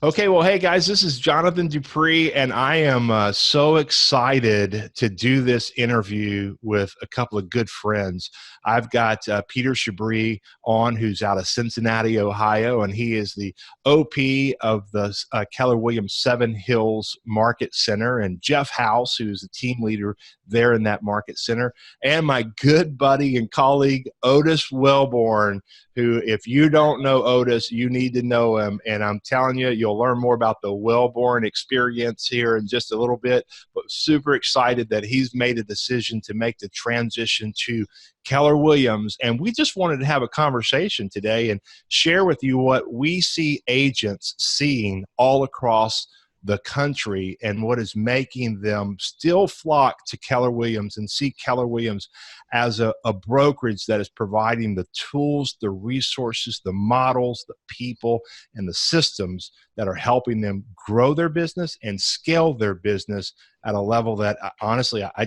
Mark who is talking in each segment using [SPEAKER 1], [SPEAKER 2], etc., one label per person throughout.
[SPEAKER 1] Okay, well, hey guys, this is Jonathan Dupree, and I am so excited to do this interview with a couple of good friends. I've got Peter Chabris on, who's out of Cincinnati, Ohio, and he is the OP of the Keller Williams Seven Hills Market Center, and Jeff House, who's the team leader there in that market center, and my good buddy and colleague, Otis Welborn, who, if you don't know Otis, you need to know him. And I'm telling you, you'll learn more about the Welborn experience here in just a little bit, but super excited that he's made a decision to make the transition to Keller Williams. And we just wanted to have a conversation today and share with you what we see agents seeing all across the country and what is making them still flock to Keller Williams and see Keller Williams as a brokerage that is providing the tools, the resources, the models, the people, and the systems that are helping them grow their business and scale their business at a level that honestly, I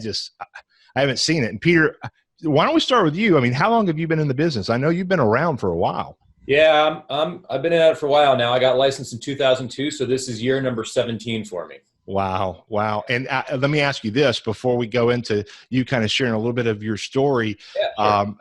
[SPEAKER 1] haven't seen it. And Peter, why don't we start with you? I mean, how long have you been in the business? I know you've been around for a while.
[SPEAKER 2] Yeah, I've been at it for a while now. I got licensed in 2002, so this is year number 17 for me.
[SPEAKER 1] Wow. Wow. And let me ask you this before we go into you kind of sharing a little bit of your story.
[SPEAKER 2] Yeah, sure.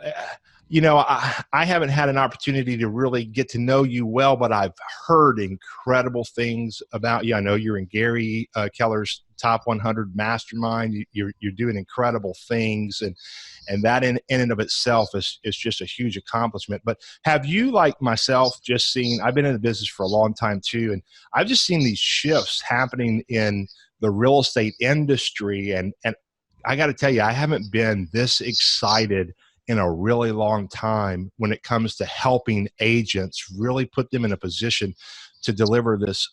[SPEAKER 1] You know, I haven't had an opportunity to really get to know you well, but I've heard incredible things about you. I know you're in Gary Keller's top 100 mastermind. You're doing incredible things, and that in and of itself is just a huge accomplishment. But have you, like myself, just seen, I've been in the business for a long time too, and I've just seen these shifts happening in the real estate industry. And I got to tell you, I haven't been this excited in a really long time when it comes to helping agents really put them in a position to deliver this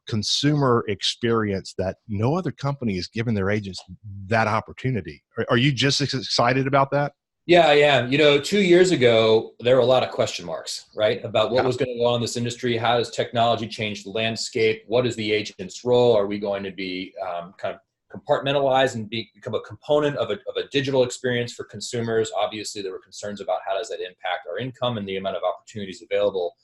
[SPEAKER 1] consumer experience that no other company is giving their agents that opportunity. Are you just as excited about that?
[SPEAKER 2] Yeah, I am. 2 years ago, there were a lot of question marks, right, about what was going to go on in this industry. How does technology change the landscape? What is the agent's role? Are we going to be kind of compartmentalize and become a component of a digital experience for consumers? Obviously, there were concerns about how does that impact our income and the amount of opportunities available.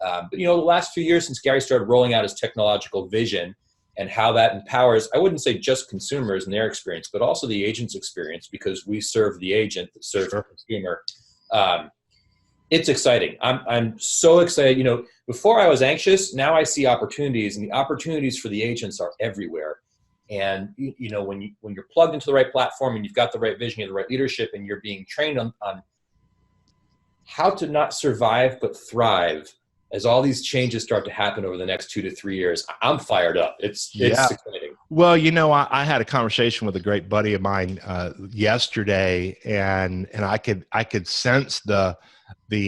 [SPEAKER 2] But the last few years since Gary started rolling out his technological vision and how that empowers, I wouldn't say just consumers and their experience, but also the agent's experience, because we serve the agent that serves the consumer. It's exciting. I'm so excited. Before I was anxious, now I see opportunities, and the opportunities for the agents are everywhere. And when you're plugged into the right platform and you've got the right vision, you have the right leadership, and you're being trained on how to not survive but thrive as all these changes start to happen over the next 2 to 3 years, I'm fired up. It's exciting.
[SPEAKER 1] Well, I had a conversation with a great buddy of mine yesterday, and I could sense the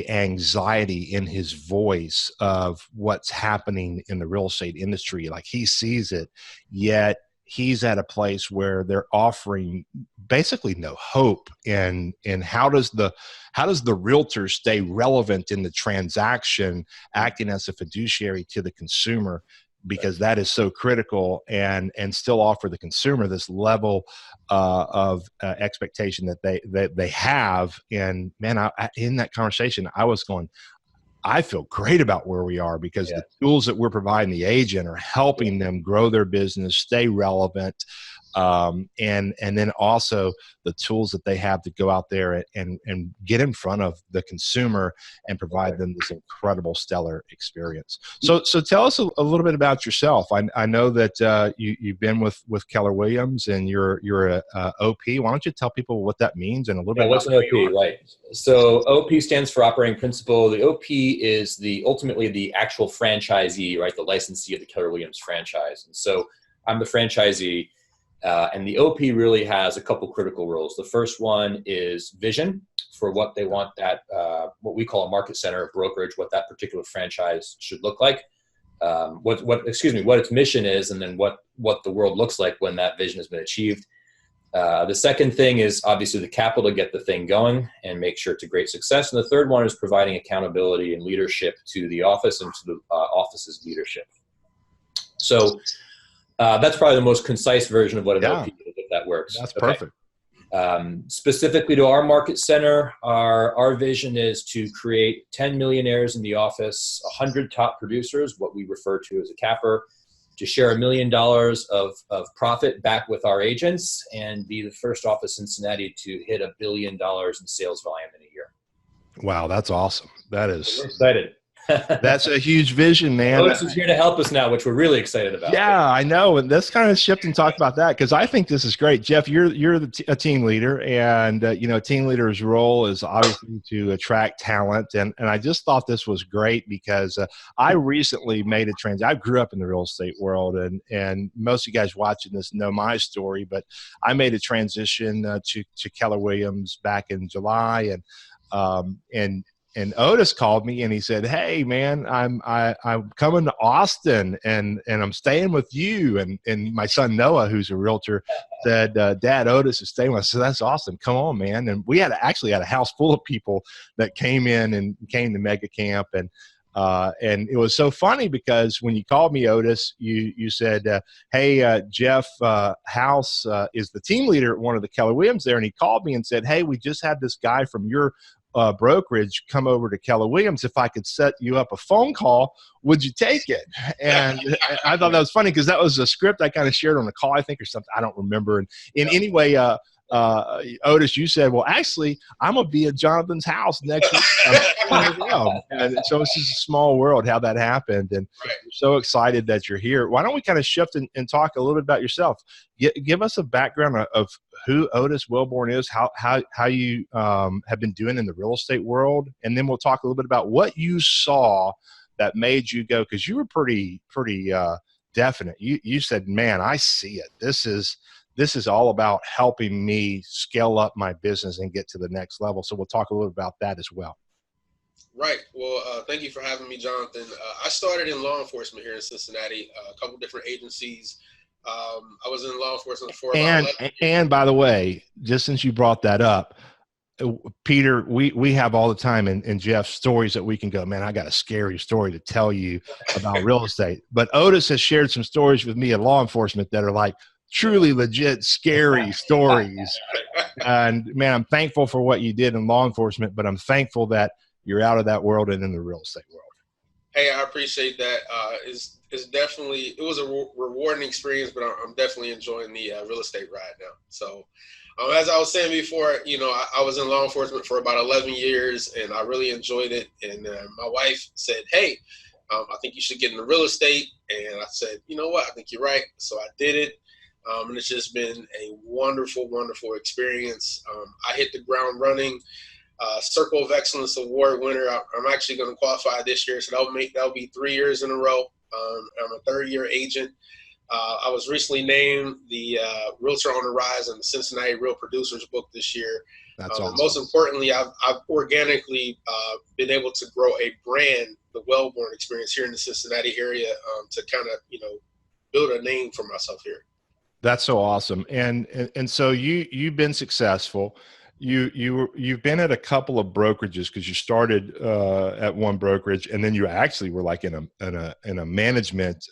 [SPEAKER 1] anxiety in his voice of what's happening in the real estate industry. Like, he sees it, yet he's at a place where they're offering basically no hope. And how does the realtor stay relevant in the transaction, acting as a fiduciary to the consumer, because that is so critical, and still offer the consumer this level of expectation that they have. And man, in that conversation, I was going, I feel great about where we are, because the tools that we're providing the agent are helping them grow their business, stay relevant, and then also the tools that they have to go out there and get in front of the consumer and provide them this incredible, stellar experience. So tell us a little bit about yourself. I know that you've been with Keller Williams, and you're a OP. Why don't you tell people what that means and a little bit
[SPEAKER 2] what's
[SPEAKER 1] about
[SPEAKER 2] an OP, right? So OP stands for operating principal. The OP is ultimately the actual franchisee, right? The licensee of the Keller Williams franchise. And so I'm the franchisee. And the OP really has a couple critical roles. The first one is vision for what they want what we call a market center brokerage, what that particular franchise should look like, what its mission is, and then what the world looks like when that vision has been achieved. The second thing is obviously the capital to get the thing going and make sure it's a great success. And the third one is providing accountability and leadership to the office and to the office's leadership. So that's probably the most concise version of what an OP is, if that works.
[SPEAKER 1] That's perfect.
[SPEAKER 2] Specifically to our market center, our vision is to create 10 millionaires in the office, 100 top producers, what we refer to as a capper, to share $1 million of profit back with our agents and be the first office in Cincinnati to hit $1 billion in sales volume in a year.
[SPEAKER 1] Wow, that's awesome. That is,
[SPEAKER 2] we're excited.
[SPEAKER 1] That's a huge vision, man.
[SPEAKER 2] Otis is here to help us now, which we're really excited about.
[SPEAKER 1] Yeah, I know. And let's kind of shift and talk about that, because I think this is great. Jeff, you're a team leader, and a team leader's role is obviously to attract talent. And I just thought this was great because I recently made a transition. I grew up in the real estate world, and most of you guys watching this know my story, but I made a transition to Keller Williams back in July, and Otis called me and he said, "Hey man, I'm coming to Austin and I'm staying with you." And my son Noah, who's a realtor, said, "Dad, Otis is staying with us." So that's awesome. Come on, man. And we actually had a house full of people that came in and came to Mega Camp, and it was so funny because when you called me, Otis, you said, "Hey, Jeff House is the team leader at one of the Keller Williams there," and he called me and said, "Hey, we just had this guy from your brokerage come over to Keller Williams. If I could set you up a phone call, would you take it?" And I thought that was funny because that was a script I kind of shared on the call, I think, or something. I don't remember. And in any way, Otis, you said, "Well, actually, I'm going to be at Jonathan's house next week." And so it's just a small world how that happened. And we're so excited that you're here. Why don't we kind of shift and talk a little bit about yourself? Give us a background of who Otis Welborn is, how you have been doing in the real estate world. And then we'll talk a little bit about what you saw that made you go, because you were pretty definite. You said, "Man, I see it. This is all about helping me scale up my business and get to the next level." So we'll talk a little about that as well.
[SPEAKER 3] Right. Well, thank you for having me, Jonathan. I started in law enforcement here in Cincinnati, a couple different agencies. I was in law enforcement for about 11 years.
[SPEAKER 1] And by the way, just since you brought that up, Peter, we have all the time in Jeff's stories that we can go, "Man, I got a scary story to tell you about real estate." But Otis has shared some stories with me in law enforcement that are like truly legit scary stories. And man, I'm thankful for what you did in law enforcement, but I'm thankful that you're out of that world and in the real estate world.
[SPEAKER 3] Hey, I appreciate that. It's definitely, it was a rewarding experience, but I'm definitely enjoying the real estate ride now. So as I was saying before, I was in law enforcement for about 11 years and I really enjoyed it. And my wife said, "Hey, I think you should get into real estate." And I said, "You know what? I think you're right." So I did it. And it's just been a wonderful, wonderful experience. I hit the ground running. Circle of Excellence Award winner. I'm actually going to qualify this year, so that'll be 3 years in a row. I'm a third-year agent. I was recently named the Realtor on the Rise in the Cincinnati Real Producers book this year.
[SPEAKER 1] That's awesome.
[SPEAKER 3] Most importantly, I've organically been able to grow a brand, the Welborn experience here in the Cincinnati area, to kind of build a name for myself here.
[SPEAKER 1] That's so awesome. And so you've been successful. You've been at a couple of brokerages, because you started at one brokerage, and then you actually were like in a management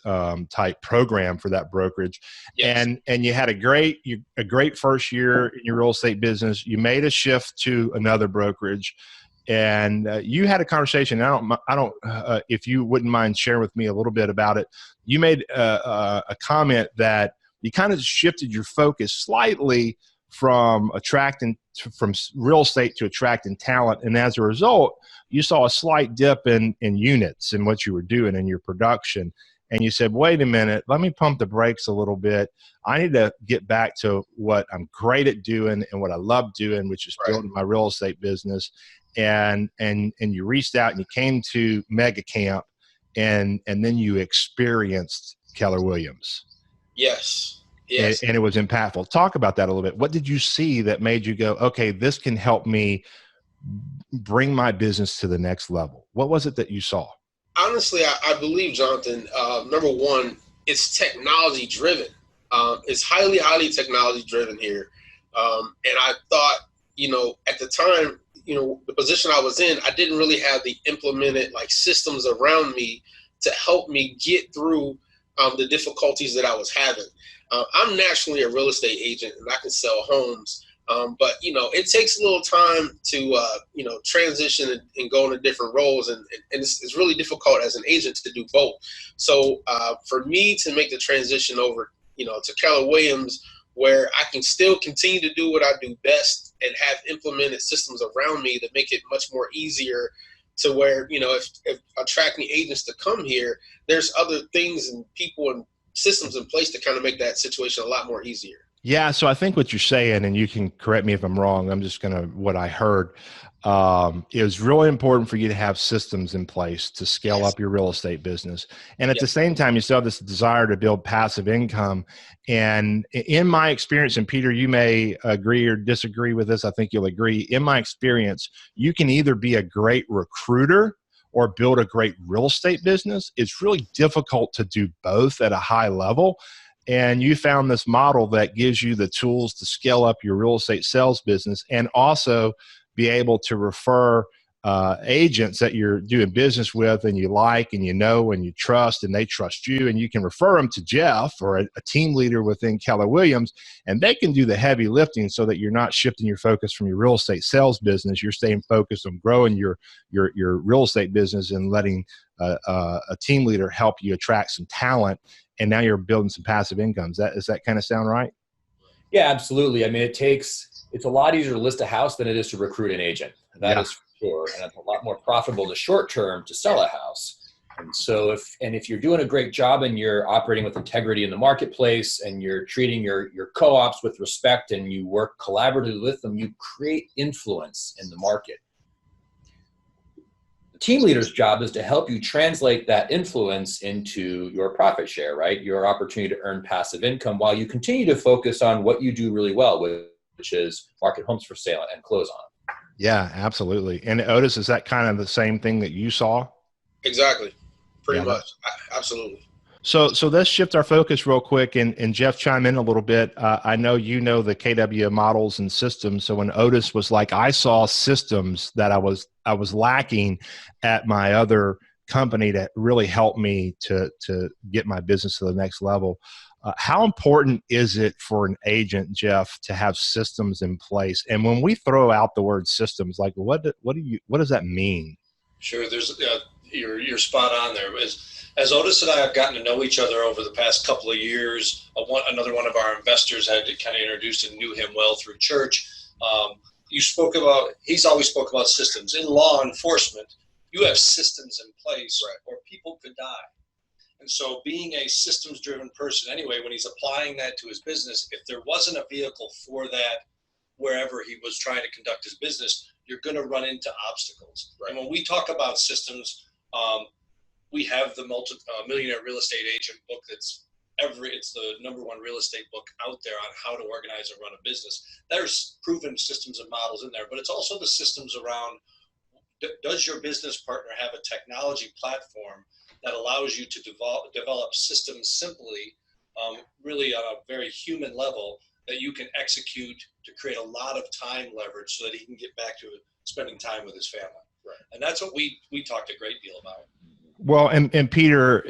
[SPEAKER 1] type program for that brokerage.
[SPEAKER 3] Yes.
[SPEAKER 1] And you had a great first year in your real estate business. You made a shift to another brokerage, and you had a conversation. I don't if you wouldn't mind sharing with me a little bit about it. You made a comment that you kind of shifted your focus slightly from real estate to attracting talent. And as a result, you saw a slight dip in units and what you were doing in your production. And you said, "Wait a minute, let me pump the brakes a little bit. I need to get back to what I'm great at doing and what I love doing, which is building my real estate business." And you reached out and you came to Mega Camp, and then you experienced Keller Williams.
[SPEAKER 3] Yes.
[SPEAKER 1] And it was impactful. Talk about that a little bit. What did you see that made you go, "Okay, this can help me bring my business to the next level"? What was it that you saw?
[SPEAKER 3] Honestly, I believe, Jonathan, number one, it's technology driven. It's highly, highly technology driven here. And I thought, at the time, the position I was in, I didn't really have the implemented systems around me to help me get through the difficulties that I was having. I'm naturally a real estate agent and I can sell homes, But, it takes a little time to, transition and go into different roles. And it's really difficult as an agent to do both. So for me to make the transition over, to Keller Williams, where I can still continue to do what I do best and have implemented systems around me that make it much more easier to where, if attracting agents to come here, there's other things and people and systems in place to kind of make that situation a lot more easier.
[SPEAKER 1] Yeah, so I think what you're saying, and you can correct me if I'm wrong, I'm just going to, what I heard, it was really important for you to have systems in place to scale up your real estate business. And at the same time, you still have this desire to build passive income. And in my experience, and Peter, you may agree or disagree with this, I think you'll agree. In my experience, you can either be a great recruiter or build a great real estate business. It's really difficult to do both at a high level. And you found this model that gives you the tools to scale up your real estate sales business and also be able to refer agents that you're doing business with and you like and and you trust and they trust you, and you can refer them to Jeff or a team leader within Keller Williams, and they can do the heavy lifting so that you're not shifting your focus from your real estate sales business. You're staying focused on growing your real estate business and letting a team leader help you attract some talent. And now you're building some passive income. Does that kind of sound right?
[SPEAKER 2] Yeah, absolutely. I mean, it's a lot easier to list a house than it is to recruit an agent. That is for sure. And it's a lot more profitable in the short term to sell a house. And so if you're doing a great job and you're operating with integrity in the marketplace and you're treating your co-ops with respect and you work collaboratively with them, you create influence in the market. Team leader's job is to help you translate that influence into your profit share, right? Your opportunity to earn passive income while you continue to focus on what you do really well, which is market homes for sale and close on them.
[SPEAKER 1] Yeah, absolutely. And Otis, is that kind of the same thing that you saw?
[SPEAKER 3] Exactly. Pretty much. Absolutely.
[SPEAKER 1] So let's shift our focus real quick and Jeff, chime in a little bit. I know the KW models and systems. So when Otis was like, I saw systems that I was lacking at my other company that really helped me to get my business to the next level. How important is it for an agent, Jeff, to have systems in place? And when we throw out the word systems, like what does that mean?
[SPEAKER 4] Sure, there's you're spot on there. As Otis and I have gotten to know each other over the past couple of years, another one of our investors had kind of introduced and knew him well through church. He's always spoke about systems. In law enforcement, you have systems in place or people could die. And so being a systems-driven person anyway, when he's applying that to his business, if there wasn't a vehicle for that wherever he was trying to conduct his business, you're going to run into obstacles. Right. And when we talk about systems, we have the Millionaire Real Estate Agent book it's the #1 real estate book out there on how to organize and run a business. There's proven systems and models in there, but it's also the systems around, does your business partner have a technology platform that allows you to develop systems simply, really on a very human level, that you can execute to create a lot of time leverage so that he can get back to spending time with his family. Right. And that's what we talked a great deal about.
[SPEAKER 1] Well, and Peter,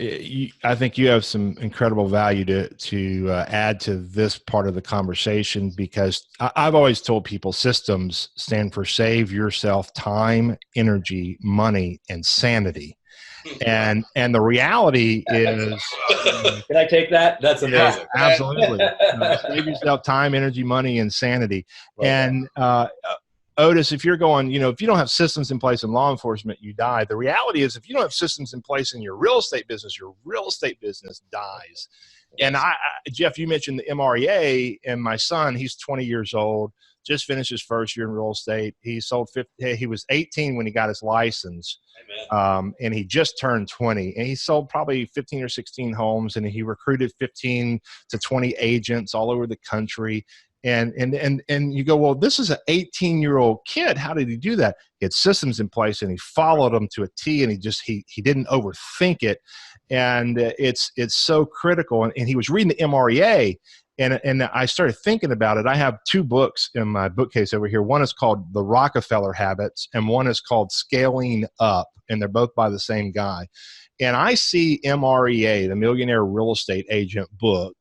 [SPEAKER 1] I think you have some incredible value to add to this part of the conversation, because I've always told people systems stand for save yourself time, energy, money, and sanity. And the reality is,
[SPEAKER 2] can I take that? That's amazing.
[SPEAKER 1] Yeah, absolutely. Save yourself time, energy, money, and sanity. Right. And Otis, if you're going, if you don't have systems in place in law enforcement, you die. The reality is, if you don't have systems in place in your real estate business dies. Yes. And Jeff, you mentioned the M.R.E.A, and my son, he's 20 years old, just finished his first year in real estate. He was 18 when he got his license. And he just turned 20, and he sold probably 15 or 16 homes, and he recruited 15 to 20 agents all over the country. And you go, well, this is an 18-year-old kid. How did he do that? He had systems in place, and he followed them to a T, and he didn't overthink it. And it's so critical. And he was reading the M.R.E.A, and I started thinking about it. I have 2 books in my bookcase over here. One is called The Rockefeller Habits, and one is called Scaling Up, and they're both by the same guy. And I see M.R.E.A, the Millionaire Real Estate Agent book,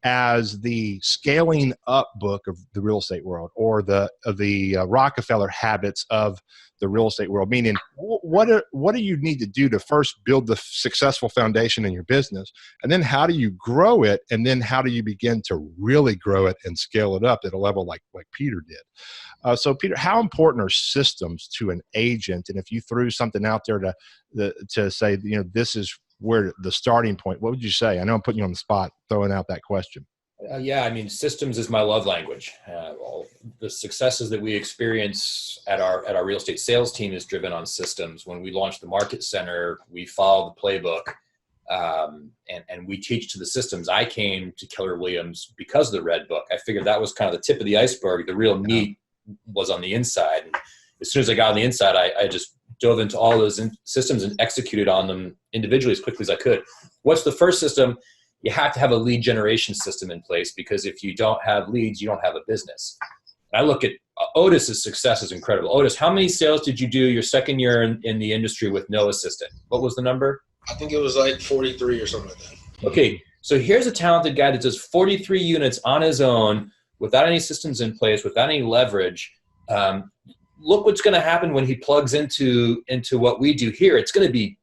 [SPEAKER 1] as the scaling up book of the real estate world, or the Rockefeller habits of the real estate world? Meaning, what do you need to do to first build the successful foundation in your business, and then how do you grow it, and then how do you begin to really grow it and scale it up at a level like Peter did? So Peter, how important are systems to an agent? And if you threw something out there to say, this is where the starting point, what would you say? I know I'm putting you on the spot throwing out that question.
[SPEAKER 2] Yeah, I mean, systems is my love language. All the successes that we experience at our real estate sales team is driven on systems. When we launched the Market Center, we followed the playbook, and we teach to the systems. I came to Keller Williams because of the Red Book. I figured that was kind of the tip of the iceberg. The real meat was on the inside. And as soon as I got on the inside, I just dove into all those systems and executed on them individually as quickly as I could. What's the first system? You have to have a lead generation system in place, because if you don't have leads, you don't have a business. I look at Otis's success is incredible. Otis, how many sales did you do your second year in the industry with no assistant? What was the number?
[SPEAKER 3] I think it was like 43 or something like that.
[SPEAKER 2] Okay, so here's a talented guy that does 43 units on his own without any systems in place, without any leverage. Look what's going to happen when he plugs into what we do here. It's going to be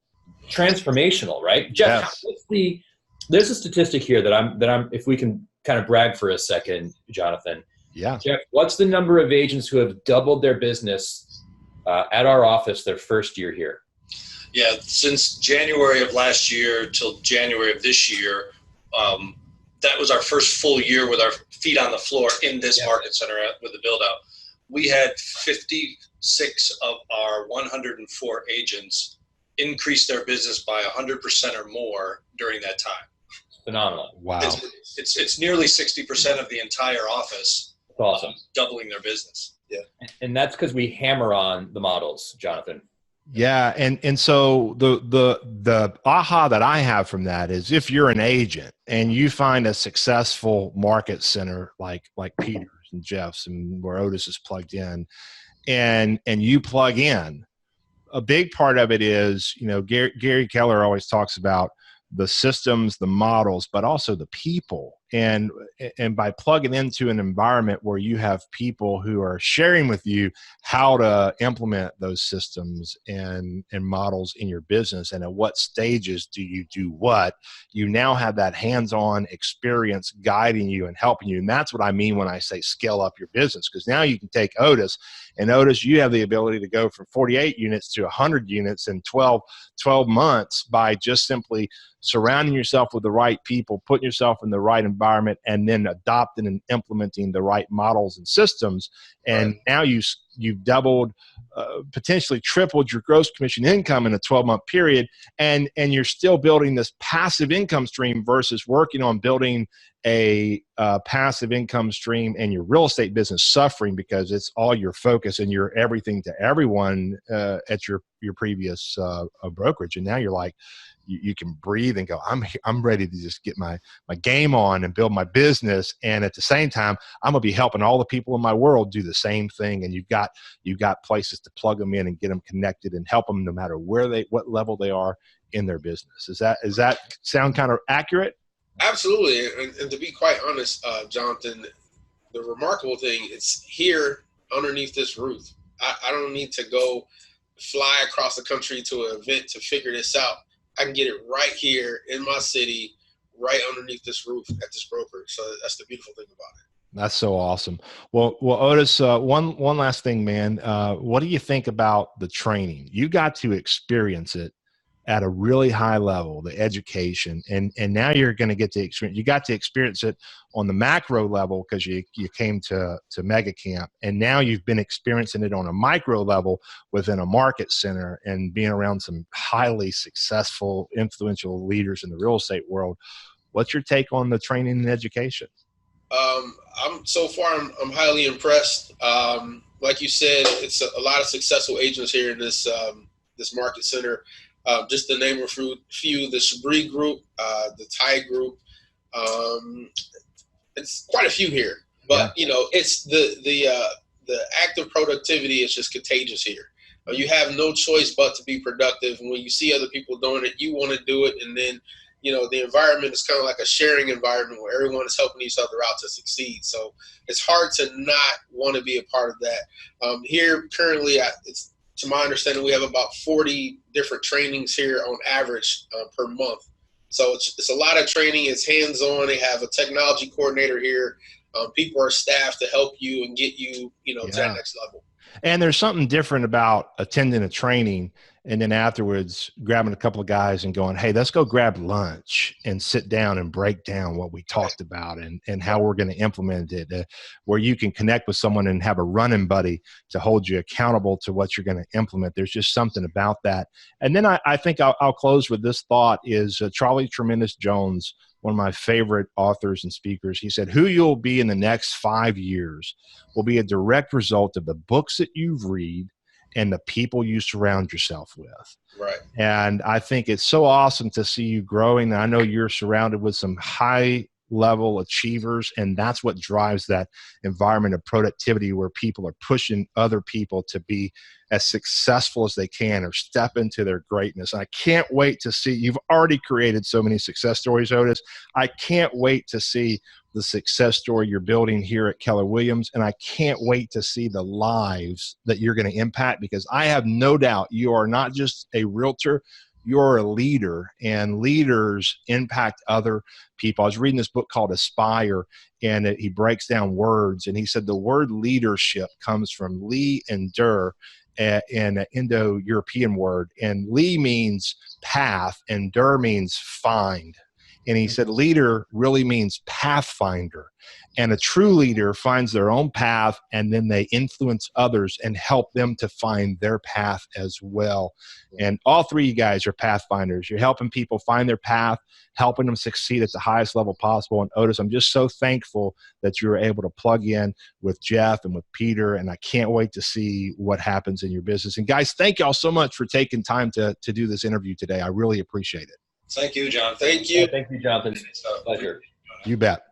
[SPEAKER 2] transformational, right? Jeff,
[SPEAKER 1] Yes.
[SPEAKER 2] There's a statistic here that I'm if we can kind of brag for a second, Jonathan.
[SPEAKER 1] Yeah.
[SPEAKER 2] Jeff, what's the number of agents who have doubled their business at our office their first year here?
[SPEAKER 4] Yeah, since January of last year till January of this year, that was our first full year with our feet on the floor in this market center with the build out. We had 56 of our 104 agents increase their business by 100% or more during that time.
[SPEAKER 2] Phenomenal.
[SPEAKER 1] Wow.
[SPEAKER 4] It's nearly 60% of the entire office.
[SPEAKER 2] That's awesome.
[SPEAKER 4] Doubling their business. Yeah.
[SPEAKER 2] And that's because we hammer on the models, Jonathan.
[SPEAKER 1] Yeah. And so the aha that I have from that is, if you're an agent and you find a successful market center like Peter's and Jeff's and where Otis is plugged in, and you plug in, a big part of it is, Gary Keller always talks about the systems, the models, but also the people. And by plugging into an environment where you have people who are sharing with you how to implement those systems and models in your business, and at what stages do you do what, you now have that hands-on experience guiding you and helping you. And that's what I mean when I say scale up your business, because now you can take Otis, and Otis, you have the ability to go from 48 units to 100 units in 12 months by just simply surrounding yourself with the right people, putting yourself in the right environment, and then adopting and implementing the right models and systems. And now you've doubled, potentially tripled your gross commission income in a 12-month period. And you're still building this passive income stream versus working on building a passive income stream and your real estate business suffering because it's all your focus and you're everything to everyone at your previous brokerage. And now you're like, you can breathe and go, I'm ready to just get my game on and build my business. And at the same time, I'm gonna be helping all the people in my world do the same thing. And you've got places to plug them in and get them connected and help them no matter what level they are in their business. Does that sound kind of accurate?
[SPEAKER 3] Absolutely. And to be quite honest, Jonathan, the remarkable thing, it's here underneath this roof. I don't need to go fly across the country to an event to figure this out. I can get it right here in my city, right underneath this roof at this brokerage. So that's the beautiful thing about it.
[SPEAKER 1] That's so awesome. Well, Otis, one last thing, man. What do you think about the training? You got to experience it at a really high level, the education, and now you're going to get to experience. You got to experience it on the macro level because you came to Mega Camp, and now you've been experiencing it on a micro level within a market center and being around some highly successful, influential leaders in the real estate world. What's your take on the training and education?
[SPEAKER 3] I'm highly impressed. Like you said, it's a lot of successful agents here in this market center. Just to name a few, the Chabris Group, the Thai Group. It's quite a few here, but it's the active productivity is just contagious here. You have no choice but to be productive. And when you see other people doing it, you want to do it, and then the environment is kind of like a sharing environment where everyone is helping each other out to succeed. So it's hard to not want to be a part of that. Here currently, it's to my understanding, we have about 40 different trainings here on average per month. So it's a lot of training. It's hands-on. They have a technology coordinator here. People are staffed to help you and get you, to that next level.
[SPEAKER 1] And there's something different about attending a training and then afterwards grabbing a couple of guys and going, hey, let's go grab lunch and sit down and break down what we talked about and how we're going to implement it, where you can connect with someone and have a running buddy to hold you accountable to what you're going to implement. There's just something about that. And then I think I'll close with this thought is Charlie Tremendous Jones, one of my favorite authors and speakers. He said, who you'll be in the next 5 years will be a direct result of the books that you read and the people you surround yourself with.
[SPEAKER 3] Right.
[SPEAKER 1] And I think it's so awesome to see you growing. I know you're surrounded with some high level achievers, and that's what drives that environment of productivity where people are pushing other people to be as successful as they can or step into their greatness. I can't wait to see, you've already created so many success stories, Otis. I can't wait to see the success story you're building here at Keller Williams, and I can't wait to see the lives that you're going to impact, because I have no doubt you are not just a realtor, you're a leader, and leaders impact other people. I was reading this book called Aspire, and he breaks down words, and he said the word leadership comes from Lee and Der, an Indo-European word, and Lee means path and Der means find. And he said leader really means pathfinder. And a true leader finds their own path, and then they influence others and help them to find their path as well. And all three of you guys are pathfinders. You're helping people find their path, helping them succeed at the highest level possible. And Otis, I'm just so thankful that you were able to plug in with Jeff and with Peter, and I can't wait to see what happens in your business. And guys, thank y'all so much for taking time to do this interview today. I really appreciate it.
[SPEAKER 4] Thank you, John.
[SPEAKER 3] Thank you.
[SPEAKER 2] Thank you, Jonathan. It's a pleasure.
[SPEAKER 1] You bet.